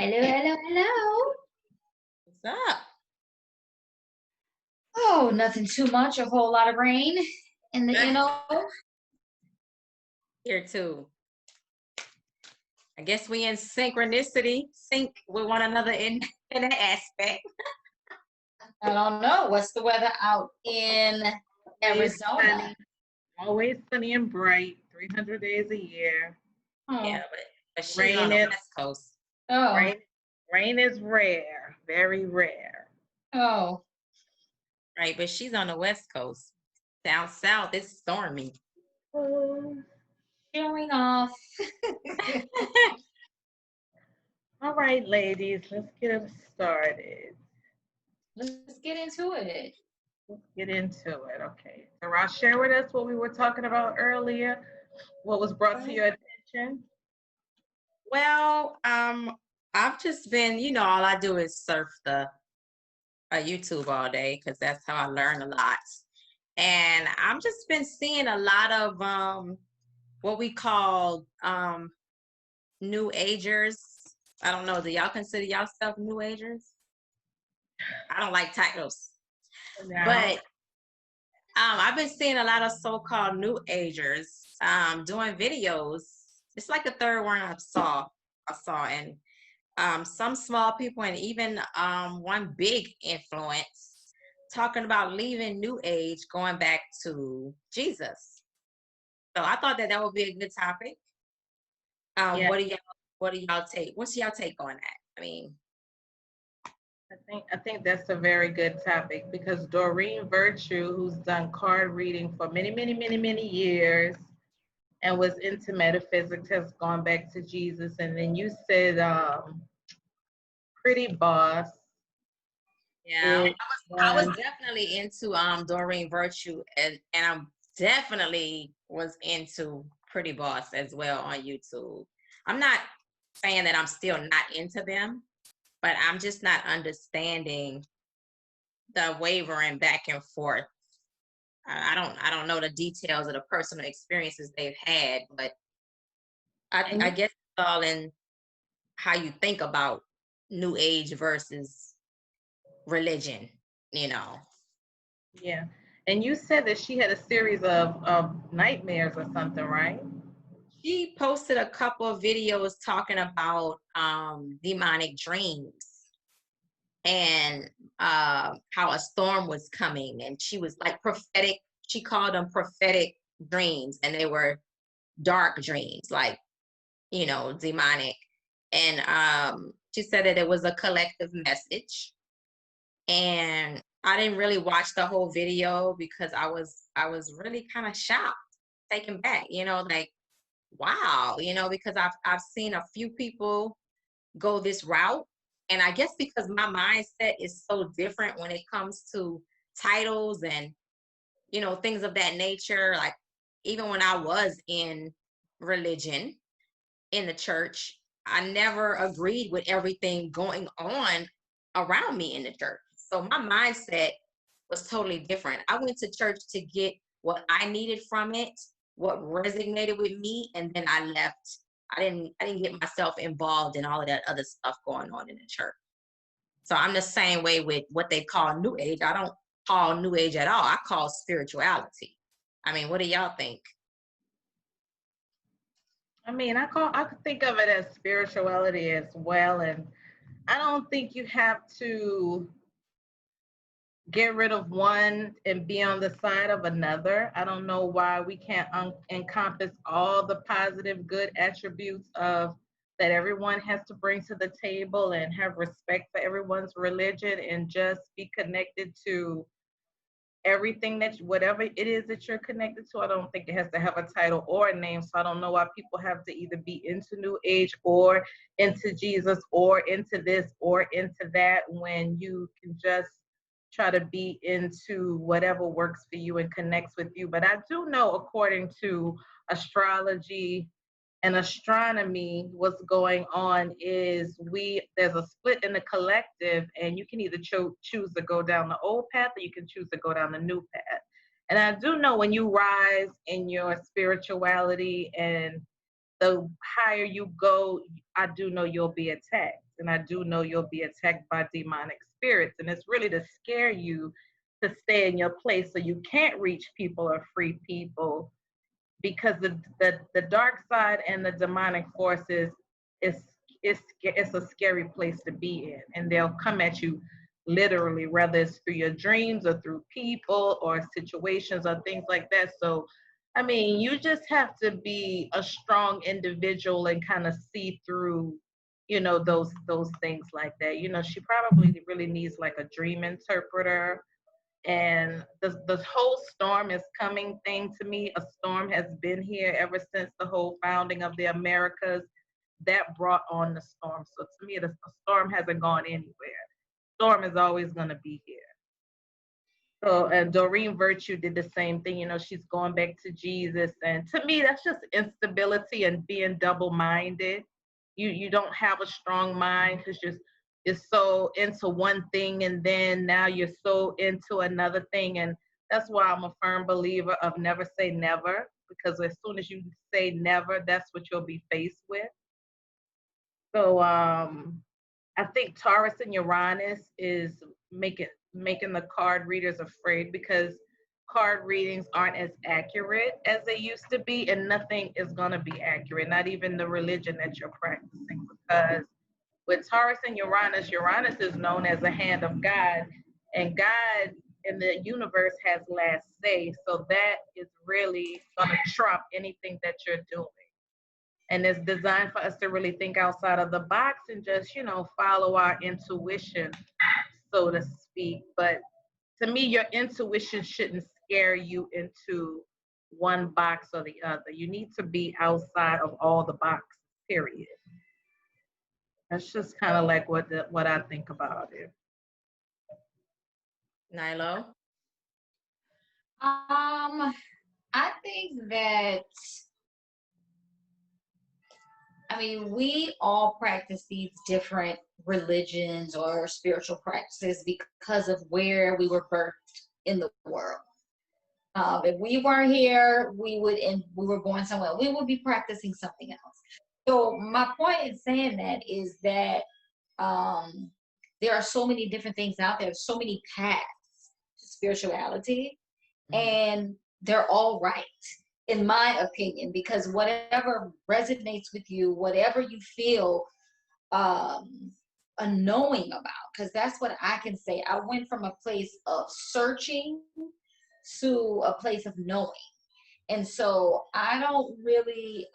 Hello, hello, hello. What's up? Oh, nothing too much. A whole lot of rain in the Here too. I guess we in synchronicity, sync with one another in that aspect. I don't know. What's the weather out in Always Arizona? sunny, always sunny and bright, 300 days a year. Oh, Yeah, but she's on Rain the is West Coast, oh, rain, rain is rare, very rare. oh. right? But she's on the West Coast. Down south, it's stormy. Oh, Showing off. all right, ladies, let's get started. Let's get into it. Let's get into it. Okay. So, Ross, share with us what we were talking about earlier. What was brought to your attention? Well, I've just been, all I do is surf the YouTube all day because that's how I learn a lot. And I've just been seeing a lot of what we call New Agers. I don't know. Do y'all consider yourself New Agers? I don't like titles, No. but I've been seeing a lot of so-called New Agers doing videos. It's like the third one I saw, and some small people, and even one big influence talking about leaving New Age, going back to Jesus. So I thought that would be a good topic. Yeah. What do y'all take? What's y'all take on that? I mean, I think that's a very good topic because Doreen Virtue, who's done card reading for many, many, many, many years and was into metaphysics, has gone back to Jesus. And then you said Pretty Boss. yeah, I was definitely into Doreen Virtue, and I'm definitely was into Pretty Boss as well on YouTube. I'm not saying that I'm still not into them, but I'm just not understanding the wavering back and forth. I don't know the details of the personal experiences they've had, but I guess it's all in how you think about New Age versus religion, you know. Yeah. And you said that she had a series of nightmares or something, right? She posted a couple of videos talking about demonic dreams and how a storm was coming, and she was like prophetic. She called them prophetic dreams, and they were dark dreams, like demonic. And she said that it was a collective message, and I didn't really watch the whole video because I was really kind of shocked, taken back, like, wow, because I've seen a few people go this route. And I guess because my mindset is so different when it comes to titles and things of that nature. Like, even when I was in religion, in the church, I never agreed with everything going on around me in the church. So my mindset was totally different. I went to church to get what I needed from it, what resonated with me, and then I left. I didn't get myself involved in all of that other stuff going on in the church. So I'm the same way with what they call New Age. I don't call New Age at all. I call spirituality. I mean, what do y'all think? I mean, I could think of it as spirituality as well. And I don't think you have to get rid of one and be on the side of another. I don't know why we can't encompass all the positive, good attributes of that everyone has to bring to the table and have respect for everyone's religion and just be connected to everything that whatever it is that you're connected to. I don't think it has to have a title or a name. So I don't know why people have to either be into New Age or into Jesus or into this or into that when you can just try to be into whatever works for you and connects with you. But I do know, according to astrology and astronomy, what's going on is there's a split in the collective, and you can either choose to go down the old path or you can choose to go down the new path. And I do know when you rise in your spirituality and the higher you go, I do know you'll be attacked. and I do know you'll be attacked by demonic spirits. And it's really to scare you to stay in your place so you can't reach people or free people, because the dark side and the demonic forces is it's a scary place to be in, and they'll come at you literally, whether it's through your dreams or through people or situations or things like that. So I mean, you just have to be a strong individual and kind of see through, those things like that. She probably really needs like a dream interpreter. And the whole storm is coming thing, to me, a storm has been here ever since the whole founding of the Americas. That brought on the storm. So to me, the storm hasn't gone anywhere. Storm is always going to be here. So, and Doreen Virtue did the same thing. She's going back to Jesus. And to me, that's just instability and being double-minded. You don't have a strong mind because you're so into one thing, and then now you're so into another thing. And that's why I'm a firm believer of never say never, because as soon as you say never, that's what you'll be faced with. So I think Taurus and Uranus is making the card readers afraid, because card readings aren't as accurate as they used to be, and nothing is going to be accurate, not even the religion that you're practicing. Because with Taurus and Uranus, Uranus is known as a hand of God, and God in the universe has last say. So that is really going to trump anything that you're doing. And it's designed for us to really think outside of the box and just, follow our intuition, so to speak. But to me, your intuition shouldn't scare you into one box or the other. You need to be outside of all the boxes, period. That's just kind of like what I think about it. Nilo? I think that, we all practice these different religions or spiritual practices because of where we were birthed in the world. If we weren't here, we were born somewhere, we would be practicing something else. So my point in saying that is that there are so many different things out there, so many paths to spirituality, and they're all right, in my opinion, because whatever resonates with you, whatever you feel a knowing about, because that's what I can say. I went from a place of searching to a place of knowing. And so I don't really,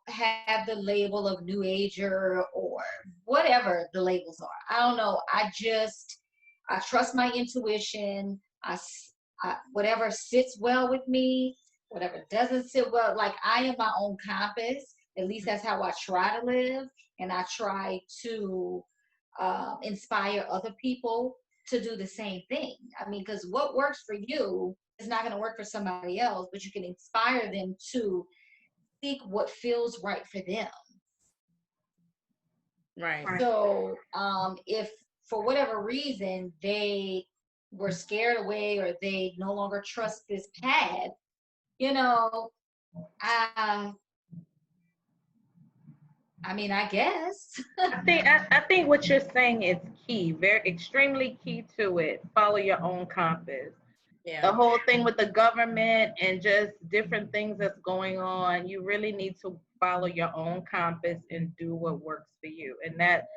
have the label of New Ager or whatever the labels are. I don't know. I trust my intuition. Whatever sits well with me, whatever doesn't sit well, like I am my own compass. At least that's how I try to live. And I try to inspire other people to do the same thing. Because what works for you is not going to work for somebody else, but you can inspire them to seek what feels right for them. Right. So if for whatever reason they were scared away or they no longer trust this path, I guess. I think what you're saying is key, very extremely key to it. Follow your own compass. Yeah. The whole thing with the government and just different things that's going on, you really need to follow your own compass and do what works for you. And that's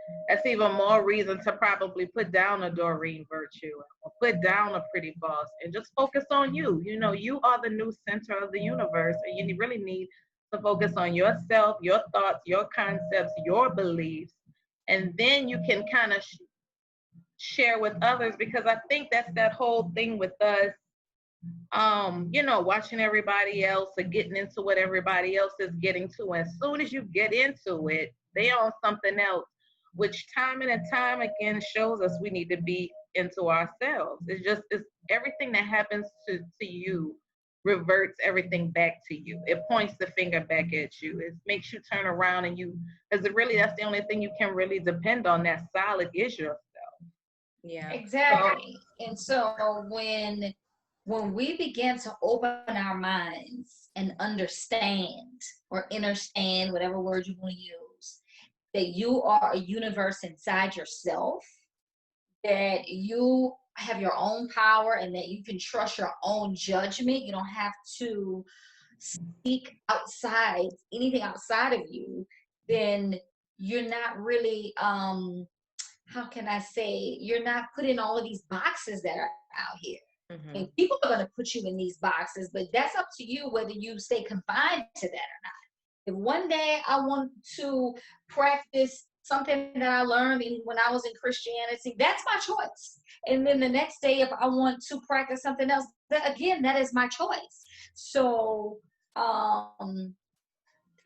even more reason to probably put down a Doreen Virtue or put down a Pretty Boss and just focus on you. You are the new center of the universe, and you really need to focus on yourself, your thoughts, your concepts, your beliefs, and then you can kind of share with others, because I think that's that whole thing with us, watching everybody else or getting into what everybody else is getting to. And as soon as you get into it, they on something else, which time and time again shows us we need to be into ourselves. It's everything that happens to you reverts everything back to you. It points the finger back at you. It makes you turn around, and because really that's the only thing you can really depend on that's solid is yourself. Yeah, exactly. And so when we begin to open our minds and understand or understand, whatever word you want to use, that you are a universe inside yourself, that you have your own power and that you can trust your own judgment. You don't have to seek outside anything outside of you, then you're not really how can I say, you're not put in all of these boxes that are out here. Mm-hmm. And people are going to put you in these boxes, but that's up to you whether you stay confined to that or not. If one day I want to practice something that I learned when I was in Christianity, that's my choice. And then the next day, if I want to practice something else, again, that is my choice. So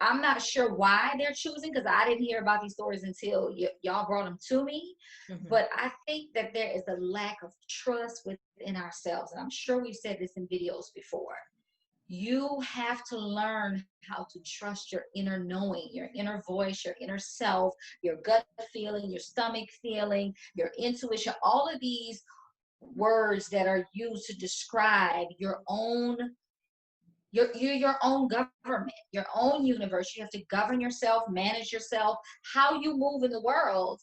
I'm not sure why they're choosing, because I didn't hear about these stories until y'all brought them to me. Mm-hmm. But I think that there is a lack of trust within ourselves. And I'm sure we've said this in videos before. You have to learn how to trust your inner knowing, your inner voice, your inner self, your gut feeling, your stomach feeling, your intuition, all of these words that are used to describe your own. You're your own government, your own universe. You have to govern yourself, manage yourself. How you move in the world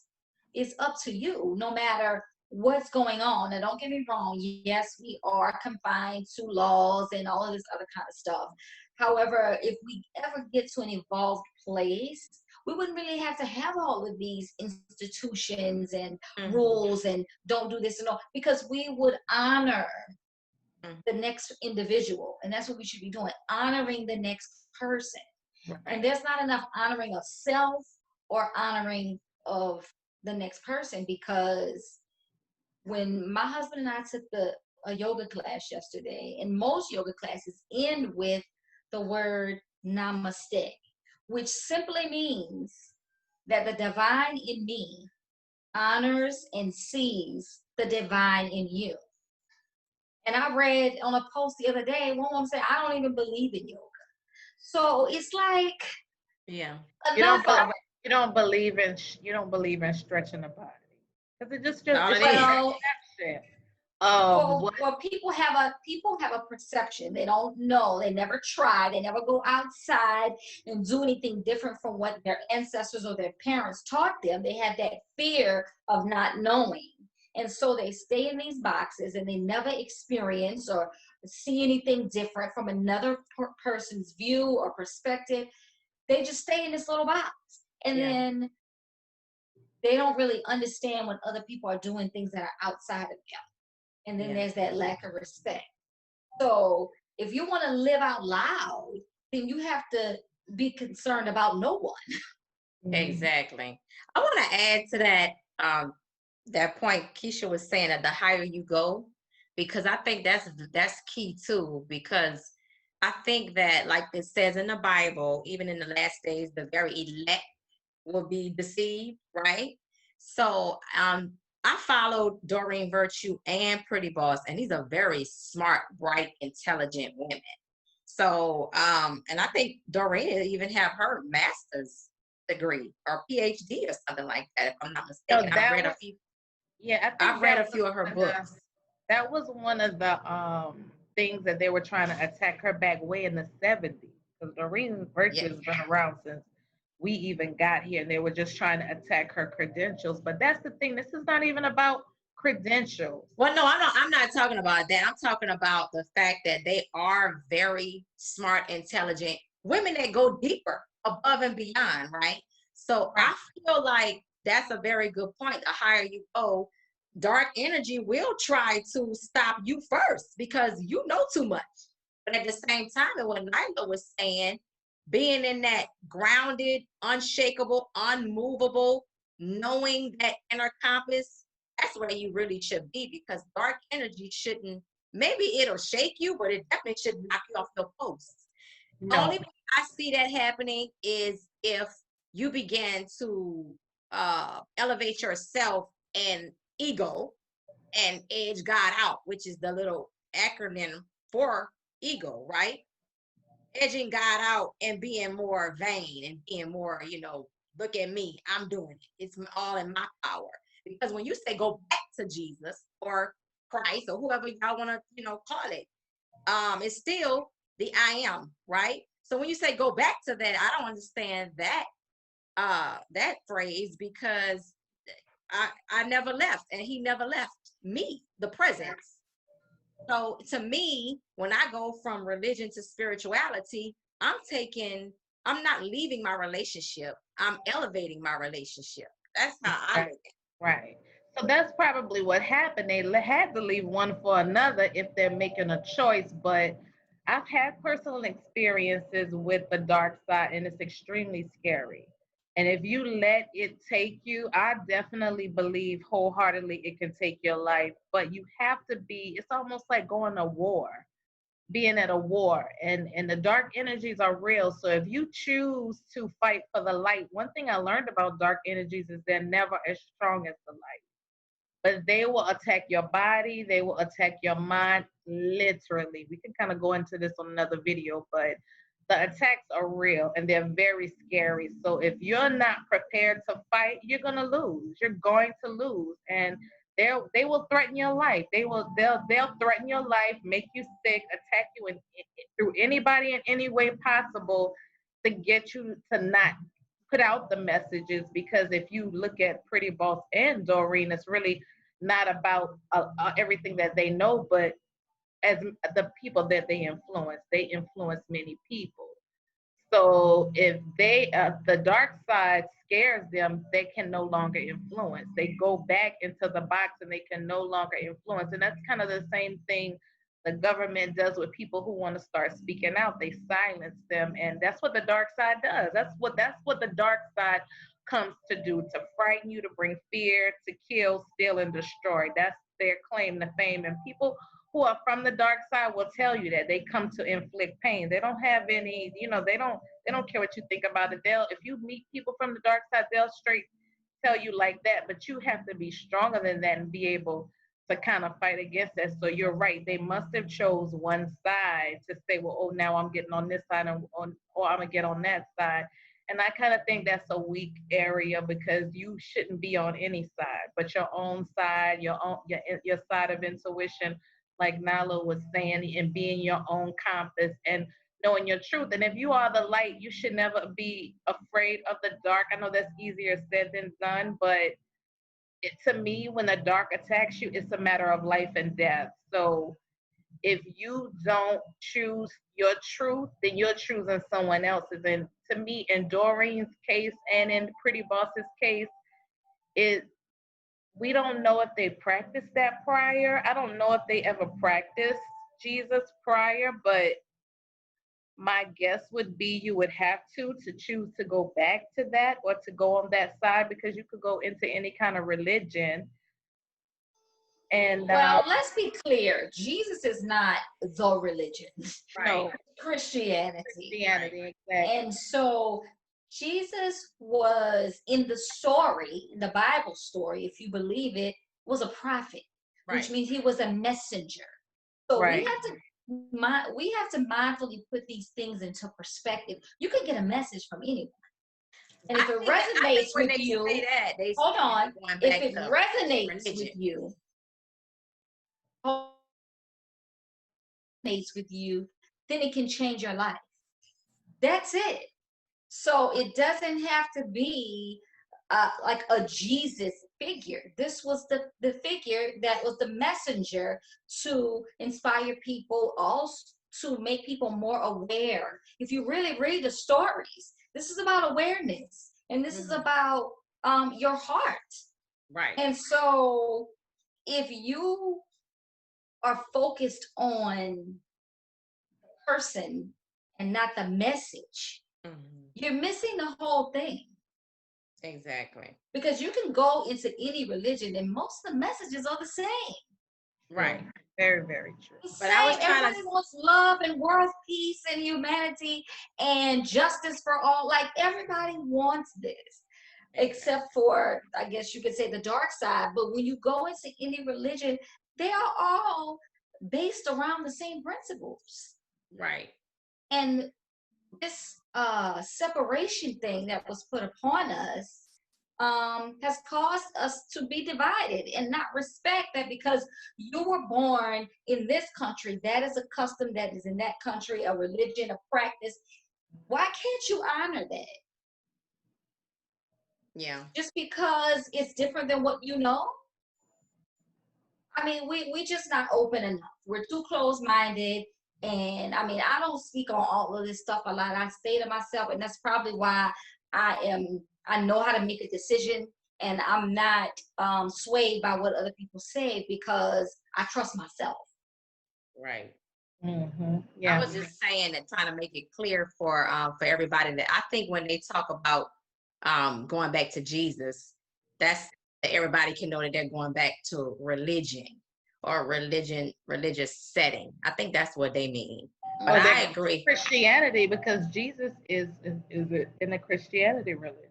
is up to you, no matter what's going on. And don't get me wrong, yes, we are confined to laws and all of this other kind of stuff. However, if we ever get to an evolved place, we wouldn't really have to have all of these institutions and Mm-hmm. rules and don't do this and all, because we would honor the next individual. And that's what we should be doing, honoring the next person. Right. And there's not enough honoring of self or honoring of the next person, because when my husband and I took a yoga class yesterday, and most yoga classes end with the word namaste, which simply means that the divine in me honors and sees the divine in you. And I read on a post the other day, one woman said, I don't even believe in yoga. So it's like, yeah, you don't believe in stretching the body, because it just all it's it is. a perception of what. Well, people have a perception. They don't know. They never try. They never go outside and do anything different from what their ancestors or their parents taught them. They have that fear of not knowing. And so they stay in these boxes and they never experience or see anything different from another person's view or perspective. They just stay in this little box. And then they don't really understand when other people are doing things that are outside of them. And then there's that lack of respect. So if you want to live out loud, then you have to be concerned about no one. Exactly. I want to add to that point Keisha was saying, that the higher you go, because I think that's key too, because I think that, like it says in the Bible, even in the last days, the very elect will be deceived, right? So I followed Doreen Virtue and Pretty Boss, and these are very smart, bright, intelligent women. So and I think Doreen even have her master's degree or PhD or something like that, if I'm not mistaken. So I've read a few. Yeah, I've read a few of her books. That was one of the things that they were trying to attack her back way in the 70s. Because Doreen Virtue has been around since we even got here, and they were just trying to attack her credentials. But that's the thing. This is not even about credentials. Well, no, I'm not talking about that. I'm talking about the fact that they are very smart, intelligent women that go deeper, above and beyond, right? So I feel like that's a very good point. The higher you go, dark energy will try to stop you first because you know too much. But at the same time, and what Nalo was saying, being in that grounded, unshakable, unmovable, knowing that inner compass, that's where you really should be, because dark energy shouldn't, maybe it'll shake you, but it definitely should knock you off your post. No. The only way I see that happening is if you begin to elevate yourself and ego and edge God out, which is the little acronym for ego, right? Edging God out and being more vain and being more, look at me, I'm doing it. It's all in my power. Because when you say go back to Jesus or Christ or whoever y'all want to, call it, it's still the I am, right? So when you say go back to that, I don't understand that that phrase because I never left and he never left me, the presence. So to me, when I go from religion to spirituality, I'm not leaving my relationship. I'm elevating my relationship. That's how I Right. look at Right. So that's probably what happened. They had to leave one for another if they're making a choice. But I've had personal experiences with the dark side, and it's extremely scary. And if you let it take you, I definitely believe wholeheartedly it can take your life. But you have to be, it's almost like going to war, being at a war, and the dark energies are real. So if you choose to fight for the light, one thing I learned about dark energies is they're never as strong as the light, but they will attack your body, they will attack your mind, literally. We can kind of go into this on another video, but the attacks are real and they're very scary. So if you're not prepared to fight, you're going to lose. You're going to lose. And they will threaten your life. They'll threaten your life, make you sick, attack you through anybody in any way possible to get you to not put out the messages. Because if you look at Pretty Boss and Doreen, it's really not about everything that they know, but as the people that they influence many people. So if the dark side scares them, they can no longer influence. They go back into the box and they can no longer influence. And that's kind of the same thing the government does with people who want to start speaking out. They silence them, and that's what the dark side does. That's what the dark side comes to do, to frighten you, to bring fear, to kill, steal, and destroy. That's their claim to fame. And people who are from the dark side will tell you that they come to inflict pain. They don't have any, they don't care what you think about it. If you meet people from the dark side, they'll straight tell you like that. But you have to be stronger than that and be able to kind of fight against that. So you're right. They must have chose one side to say, well, oh, now I'm getting on this side, or I'm gonna get on that side. And I kind of think that's a weak area, because you shouldn't be on any side, but your own side, your side of intuition, like Nalo was saying, and being your own compass and knowing your truth. And if you are the light, you should never be afraid of the dark. I know that's easier said than done, but to me, when the dark attacks you, it's a matter of life and death. So if you don't choose your truth, then you're choosing someone else's. And to me, in Doreen's case and in Pretty Boss's case, it we don't know if they practiced that prior. I don't know if they ever practiced Jesus prior, but my guess would be you would have to choose to go back to that or to go on that side, because you could go into any kind of religion. And Well, let's be clear. Jesus is not the religion. right, No. Christianity. Christianity, exactly. And so Jesus was in the Bible story, if you believe it, was a prophet, which Right. means he was a messenger. So Right. we have to mindfully put these things into perspective. You can get a message from anyone. And if it resonates with you, hold on. If it resonates with you, then it can change your life. That's it. So it doesn't have to be like a Jesus figure. This was the figure that was the messenger to inspire people, also to make people more aware. If you really read the stories, this is about awareness, and this is about your heart. Right. And so if you are focused on the person and not the message, you're missing the whole thing. Exactly. Because you can go into any religion and most of the messages are the same. Right. Very, very true. But everybody wants love and world peace and humanity and justice for all. Like, everybody wants this, except for, I guess you could say, the dark side. But when you go into any religion, they are all based around the same principles. Right. And this separation thing that was put upon us has caused us to be divided and not respect that, because you were born in this country. That is a custom that is in that country, a religion, a practice. Why can't you honor that? Yeah. just because it's different than what you know. I mean, we just not open enough. We're too closed-minded. And I mean, I don't speak on all of this stuff a lot. I stay to myself, and that's probably why I know how to make a decision, and I'm not swayed by what other people say because I trust myself. Right. Mm-hmm. I Yeah. was just saying that, trying to make it clear for everybody, that I think when they talk about going back to Jesus, that's everybody can know that they're going back to religion or religious setting. I think that's what they mean. But Or I that agree. Christianity, because Jesus is in the Christianity religion.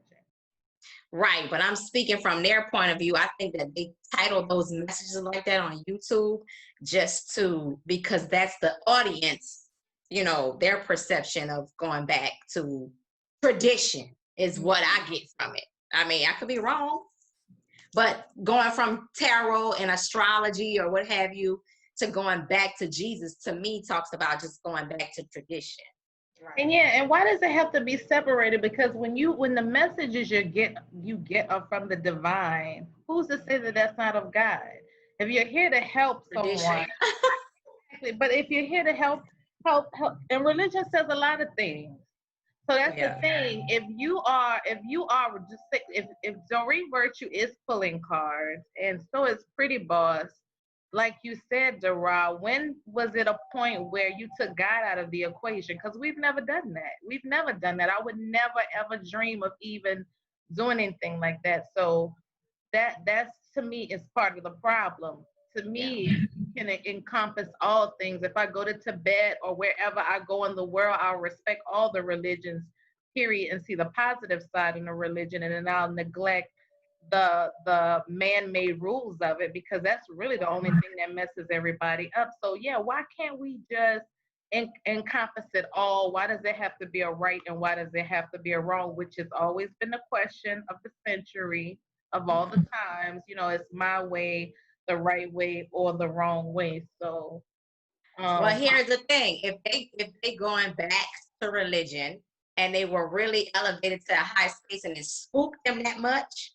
Right, but I'm speaking from their point of view. I think that they title those messages like that on YouTube just to, because that's the audience, their perception of going back to tradition is what I get from it. I mean, I could be wrong, but going from tarot and astrology or what have you to going back to Jesus, to me, talks about just going back to tradition. Right. And yeah, and why does it have to be separated? Because when the messages you get are from the divine, who's to say that that's not of God? If you're here to help Tradition. someone, but if you're here to help, and religion says a lot of things. So that's the thing. If you are just if Doreen Virtue is pulling cards, and so is Pretty Boss, like you said, Dara, when was it a point where you took God out of the equation? Because we've never done that. We've never done that. I would never ever dream of even doing anything like that. So that's to me is part of the problem. To me, can encompass all things. If I go to Tibet or wherever I go in the world, I'll respect all the religions, period, and see the positive side in the religion, and then I'll neglect the man-made rules of it, because that's really the only thing that messes everybody up. So yeah, why can't we just encompass it all? Why does it have to be a right and why does it have to be a wrong? Which has always been the question of the century, of all the times. It's my way, the right way, or the wrong way. So well, here's the thing: if they going back to religion and they were really elevated to a high space and it spooked them that much,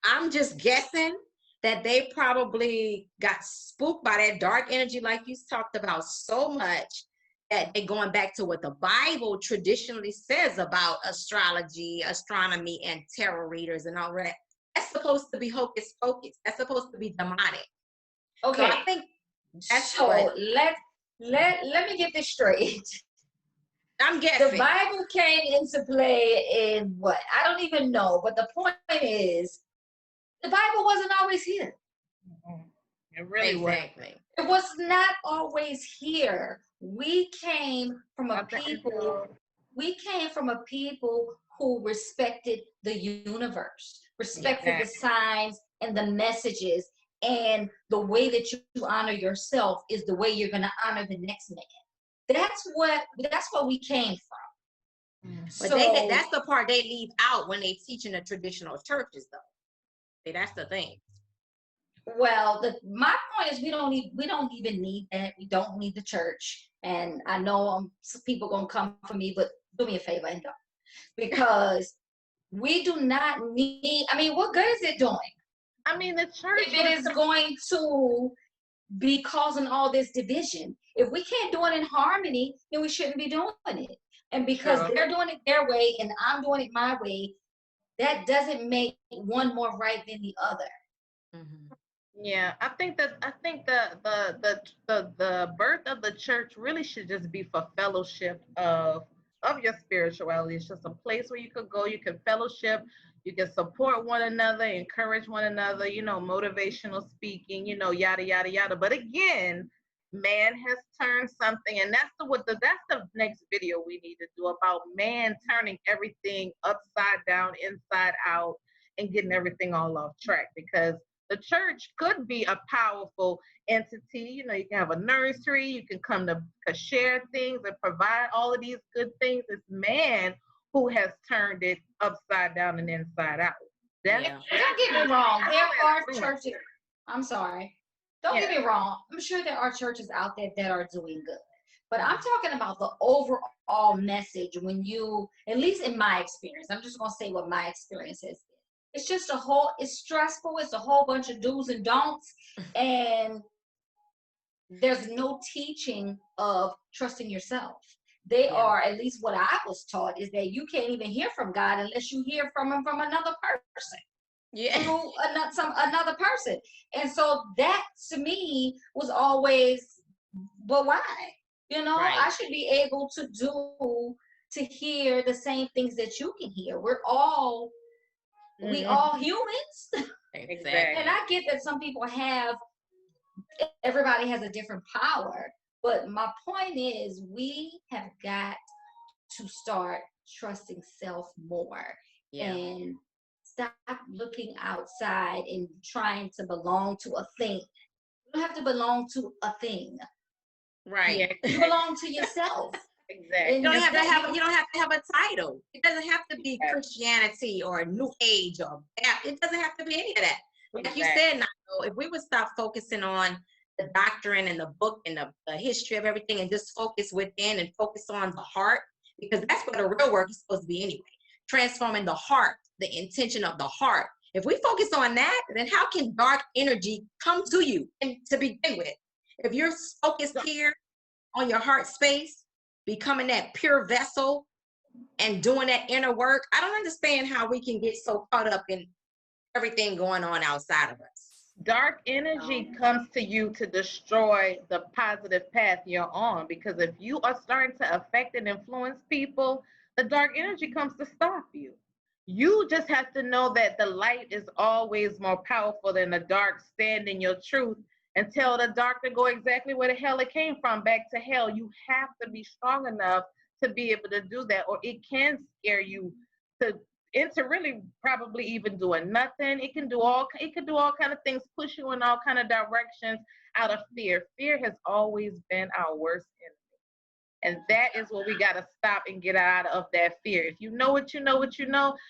I'm just guessing that they probably got spooked by that dark energy, like you talked about, so much that they're going back to what the Bible traditionally says about astrology, astronomy, and tarot readers and all that. That's supposed to be hocus pocus. That's supposed to be demonic. Okay. So I think that's so what let me get this straight. I'm guessing. The Bible came into play in what? I don't even know. But the point is, the Bible wasn't always here. it really Exactly. It was not always here. We came from a people who respected the universe, respected the signs and the messages, and the way that you honor yourself is the way you're going to honor the next man. That's what we came from. But So that's the part they leave out when they teach in the traditional churches, though. See, that's the thing. well, my point is we don't even need that. We don't need the church. And I know some people gonna come for me, but do me a favor and don't, because we do not need. I mean, what good is it doing? I mean, the church, if it is going to be causing all this division. If we can't do it in harmony, then we shouldn't be doing it. And because they're doing it their way and I'm doing it my way, that doesn't make one more right than the other. Mm-hmm. Yeah, I think the birth of the church really should just be for fellowship of your spirituality. It's just a place where you could go, you can fellowship, you can support one another, encourage one another, motivational speaking, yada yada yada. But again, man has turned something, and that's the next video we need to do, about man turning everything upside down, inside out, and getting everything all off track. Because the church could be a powerful entity. You can have a nursery. You can come to share things and provide all of these good things. It's man who has turned it upside down and inside out. Don't get me wrong. There are churches. I'm sorry. Don't get me wrong. I'm sure there are churches out there that are doing good. But I'm talking about the overall message when you, at least in my experience, I'm just going to say what my experience is. it's just it's stressful. It's a whole bunch of do's and don'ts. And there's no teaching of trusting yourself. They are, at least what I was taught, is that you can't even hear from God unless you hear from him from another person. Yeah. Through another person. And so that to me was always, but why? Right. I should be able to hear the same things that you can hear. We all humans. Exactly. And I get that some people everybody has a different power. But my point is, we have got to start trusting self more. Yeah. And stop looking outside and trying to belong to a thing. You don't have to belong to a thing. Right. Yeah, You belong to yourself. exactly. You don't have to have a title. It doesn't have to be Christianity or New Age or it doesn't have to be any of that. Like you said, Nalo, if we would stop focusing on the doctrine and the book and the history of everything and just focus within and focus on the heart, because that's where the real work is supposed to be anyway. Transforming the heart, the intention of the heart. If we focus on that, then how can dark energy come to you and to begin with? If you're focused here on your heart space, becoming that pure vessel and doing that inner work, I don't understand how we can get so caught up in everything going on outside of us. Dark energy comes to you to destroy the positive path you're on, because if you are starting to affect and influence people, the dark energy comes to stop you. You just have to know that the light is always more powerful than the dark. Stand in your truth and tell the dark to go exactly where the hell it came from, back to hell. You have to be strong enough to be able to do that, or it can scare you into really probably even doing nothing. It could do all kind of things, push you in all kind of directions out of fear. Fear has always been our worst enemy. And that is what we got to stop and get out of, that fear. If you know what you know,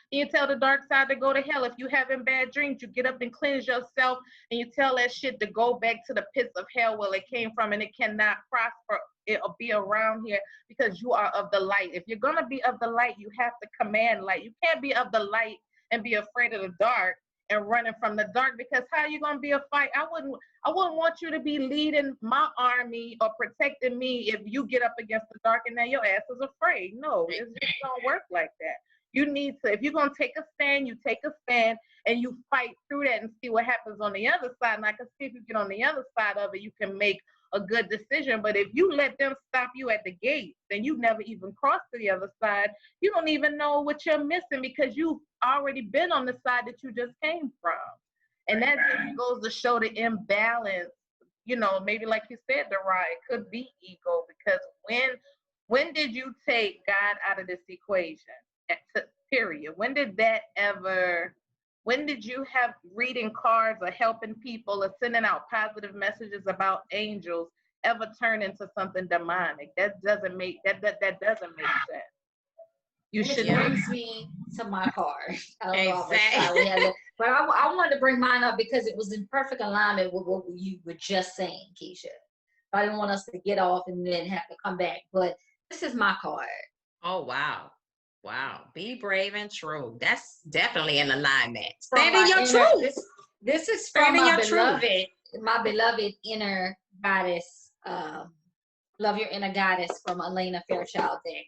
you tell the dark side to go to hell. If you having bad dreams, you get up and cleanse yourself and you tell that shit to go back to the pits of hell where it came from, and it cannot prosper. It'll be around here because you are of the light. If you're going to be of the light, you have to command light. You can't be of the light and be afraid of the dark and running from the dark, because how are you going to be a fight? I wouldn't want you to be leading my army or protecting me if you get up against the dark and now your ass is afraid. No, it just don't work like that. You need to, if you're going to take a stand, you take a stand and you fight through that and see what happens on the other side. And I can see if you get on the other side of it, you can make a good decision. But if you let them stop you at the gate, then you never even cross to the other side. You don't even know what you're missing because you've already been on the side that you just came from. And that just goes to show the imbalance. Maybe like you said, Derai, it could be ego, because when did you take God out of this equation? Period. When did you have reading cards or helping people or sending out positive messages about angels ever turn into something demonic? That doesn't make sense. Which brings me to my card. I don't know Exactly. how much time we have, but I wanted to bring mine up because it was in perfect alignment with what you were just saying, Keisha. I didn't want us to get off and then have to come back. But this is my card. Oh, wow. Wow. Be brave and true. That's definitely in alignment. Stand in your truth. This is from my beloved inner goddess. Love Your Inner Goddess from Elena Fairchild deck.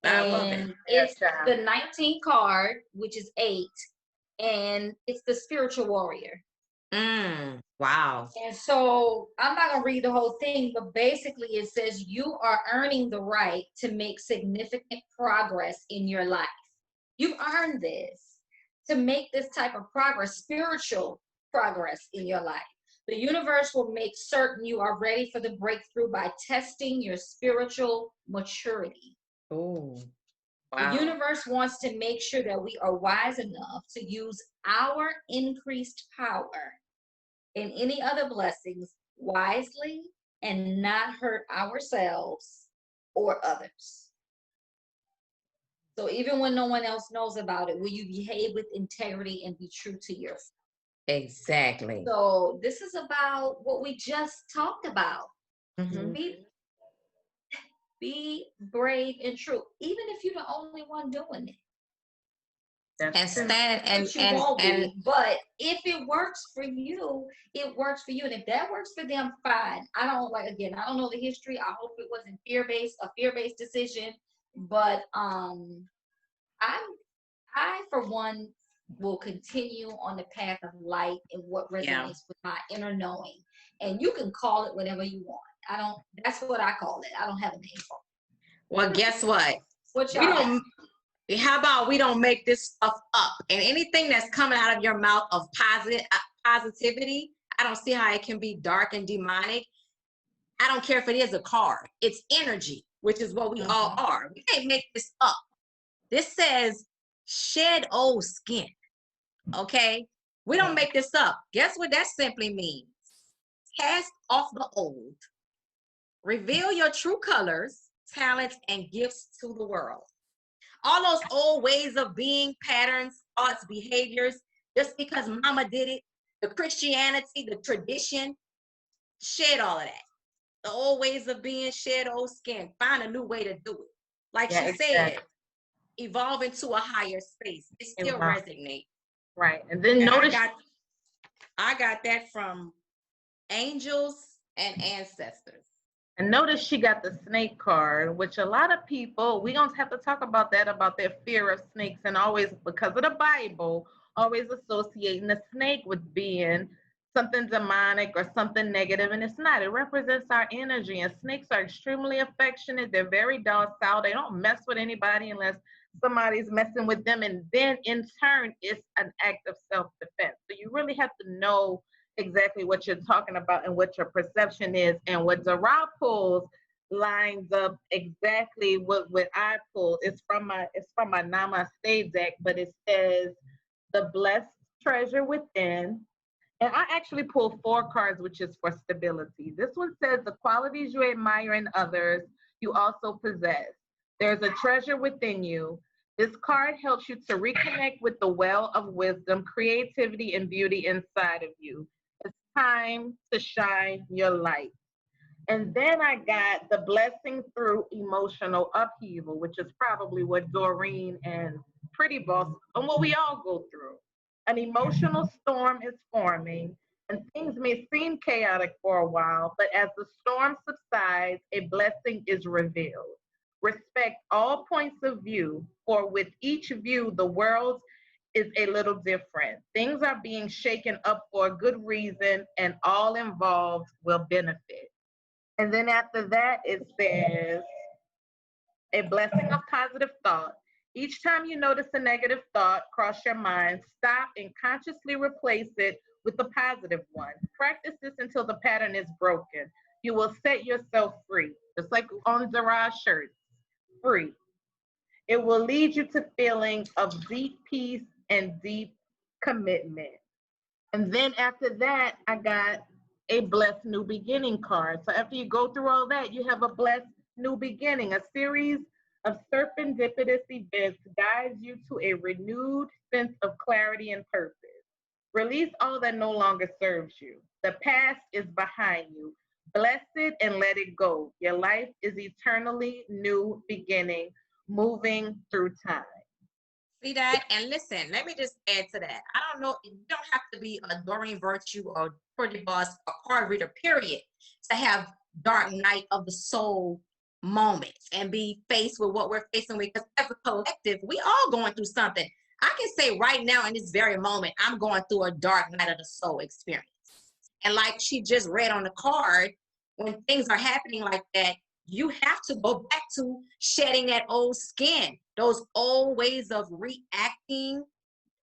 I love it. And it's the 19th card, which is 8, and it's the spiritual warrior. Wow. And so I'm not going to read the whole thing, but basically it says you are earning the right to make significant progress in your life. You've earned this, to make this type of progress, spiritual progress in your life. The universe will make certain you are ready for the breakthrough by testing your spiritual maturity. Oh, wow. The universe wants to make sure that we are wise enough to use our increased power and any other blessings wisely and not hurt ourselves or others. So even when no one else knows about it, will you behave with integrity and be true to yourself? Exactly. So this is about what we just talked about. Mm-hmm. Be brave and true, even if you're the only one doing it. That's And true. stand But you won't be. But if it works for you, it works for you. And if that works for them, fine. I don't like again, I don't know the history. I hope it wasn't a fear-based decision. But I I for one will continue on the path of light and what yeah. resonates with my inner knowing. And you can call it whatever you want. I don't that's what I call it. I don't have a name for Well, guess what? it. What We y'all got? don't. How about we don't make this stuff up? And anything that's coming out of your mouth of positivity, I don't see how it can be dark and demonic. I don't care if it is a card. It's energy, which is what we all are. We can't make this up. This says shed old skin. Okay? We don't make this up. Guess what that simply means? Cast off the old. Reveal your true colors, talents, and gifts to the world. All those old ways of being, patterns, thoughts, behaviors, just because mama did it, the Christianity, the tradition, shed all of that. The old ways of being, shed old skin. Find a new way to do it. Like she said, evolve into a higher space. It still resonates. Right. And then And notice I got that from angels and ancestors. And notice she got the snake card, which a lot of people, we don't have to talk about that, about their fear of snakes, and always, because of the Bible, always associating the snake with being something demonic or something negative, and it's not. It represents our energy, and snakes are extremely affectionate. They're very docile. They don't mess with anybody unless somebody's messing with them, and then in turn, it's an act of self-defense. So you really have to know exactly what you're talking about and what your perception is, and what Zara pulls lines up exactly what I pulled. It's from my Namaste deck, but it says the blessed treasure within. And I actually pulled 4 cards, which is for stability. This one says the qualities you admire in others, you also possess. There's a treasure within you. This card helps you to reconnect with the well of wisdom, creativity, and beauty inside of you. It's time to shine your light. And then I got the blessing through emotional upheaval, which is probably what Doreen and Pretty Boss, and what we all go through. An emotional storm is forming, and things may seem chaotic for a while, but as the storm subsides, a blessing is revealed. Respect all points of view, for with each view, the world is a little different. Things are being shaken up for a good reason, and all involved will benefit. And then after that, it says a blessing of positive thought. Each time you notice a negative thought cross your mind, stop and consciously replace it with a positive one. Practice this until the pattern is broken. You will set yourself free, just like on Zara's shirt, free. It will lead you to feelings of deep peace and deep commitment. And then after that, I got a blessed new beginning card. So after you go through all that, you have a blessed new beginning. A series of serendipitous events guides you to a renewed sense of clarity and purpose. Release all that no longer serves you. The past is behind you. Bless it and let it go. Your life is eternally new beginning, moving through time. See that? And listen, let me just add to that. I don't know, you don't have to be a Doreen Virtue or Pretty Boss or card reader, period, to have dark night of the soul moments and be faced with what we're facing with. Because as a collective, we all going through something. I can say right now in this very moment, I'm going through a dark night of the soul experience. And like she just read on the card, when things are happening like that, you have to go back to shedding that old skin, those old ways of reacting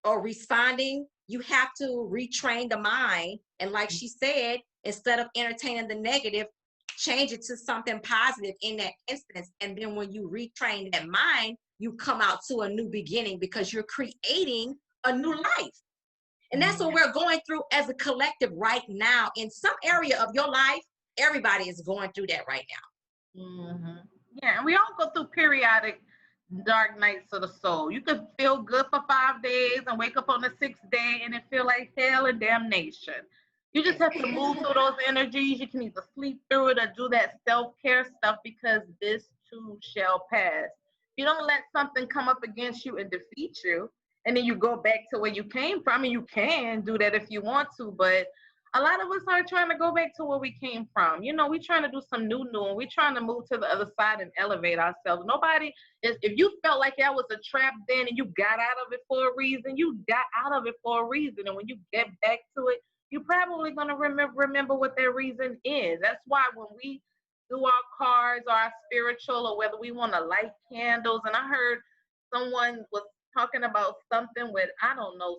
or responding. You have to retrain the mind. And like she said, instead of entertaining the negative, change it to something positive in that instance. And then when you retrain that mind, you come out to a new beginning because you're creating a new life. And that's what we're going through as a collective right now. In some area of your life, everybody is going through that right now. Mm-hmm. Yeah, and we all go through periodic dark nights of the soul. You could feel good for 5 days and wake up on the 6th day and it feel like hell and damnation. You just have to move through those energies. You can either sleep through it or do that self-care stuff, because this too shall pass. You don't let something come up against you and defeat you, and then you go back to where you came from. I mean, you can do that if you want to, but a lot of us aren't trying to go back to where we came from. You know, we're trying to do some new, and we're trying to move to the other side and elevate ourselves. Nobody is, if you felt like that was a trap then and you got out of it for a reason, you got out of it for a reason. And when you get back to it, you're probably going to remember what that reason is. That's why when we do our cards or our spiritual, or whether we want to light candles, and I heard someone was talking about something with, I don't know,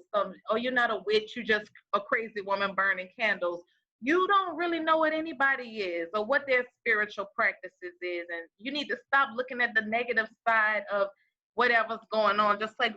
oh, you're not a witch, you just a crazy woman burning candles. You don't really know what anybody is or what their spiritual practices is, and you need to stop looking at the negative side of whatever's going on. Just like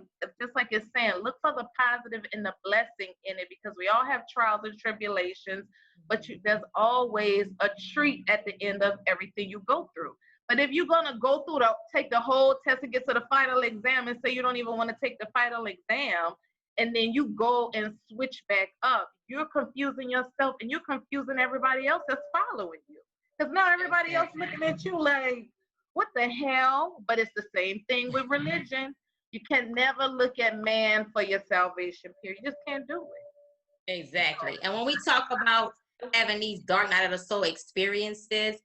it's saying, look for the positive and the blessing in it, because we all have trials and tribulations, but there's always a treat at the end of everything you go through. But if you're going to go through take the whole test and get to the final exam and say you don't even want to take the final exam, and then you go and switch back up, you're confusing yourself and you're confusing everybody else that's following you. Because now everybody else looking at you like, what the hell? But it's the same thing with religion. You can never look at man for your salvation, period. You just can't do it. Exactly. And when we talk about having these dark night of the soul experiences,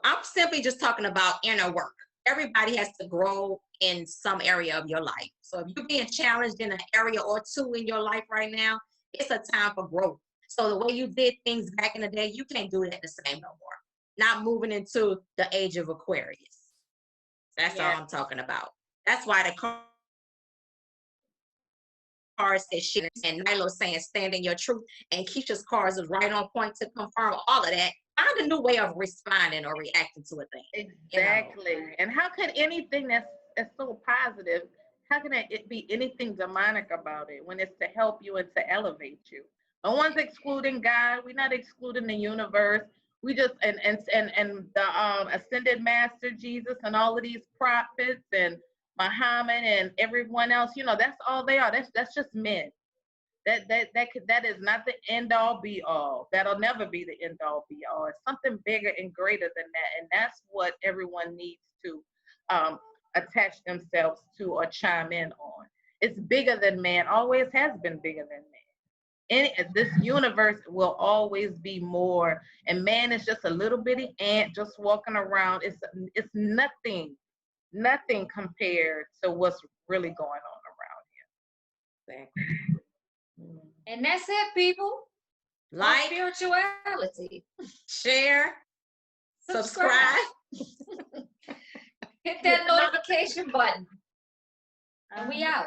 I'm simply just talking about inner work. Everybody has to grow in some area of your life. So if you're being challenged in an area or two in your life right now, it's a time for growth. So the way you did things back in the day, you can't do that the same no more. Not moving into the age of Aquarius. That's all I'm talking about. That's why the cards said shit, and Nalo saying stand in your truth, and Keisha's cards is right on point to confirm all of that. Find a new way of responding or reacting to a thing. Exactly. You know? And how could anything that's so positive, how can it be anything demonic about it when it's to help you and to elevate you? No one's excluding God. We're not excluding the universe. We just and the ascended master Jesus and all of these prophets and Muhammad and everyone else, you know, that's all they are. That's just men. That is not the end all be all. That'll never be the end all be all. It's something bigger and greater than that, and that's what everyone needs to attach themselves to or chime in on. It's bigger than man. Always has been bigger than man. This universe will always be more, and man is just a little bitty ant just walking around. It's nothing compared to what's really going on around here. Exactly. And that's it, people. Like, spirituality. Share, subscribe. Hit that notification button. And we out.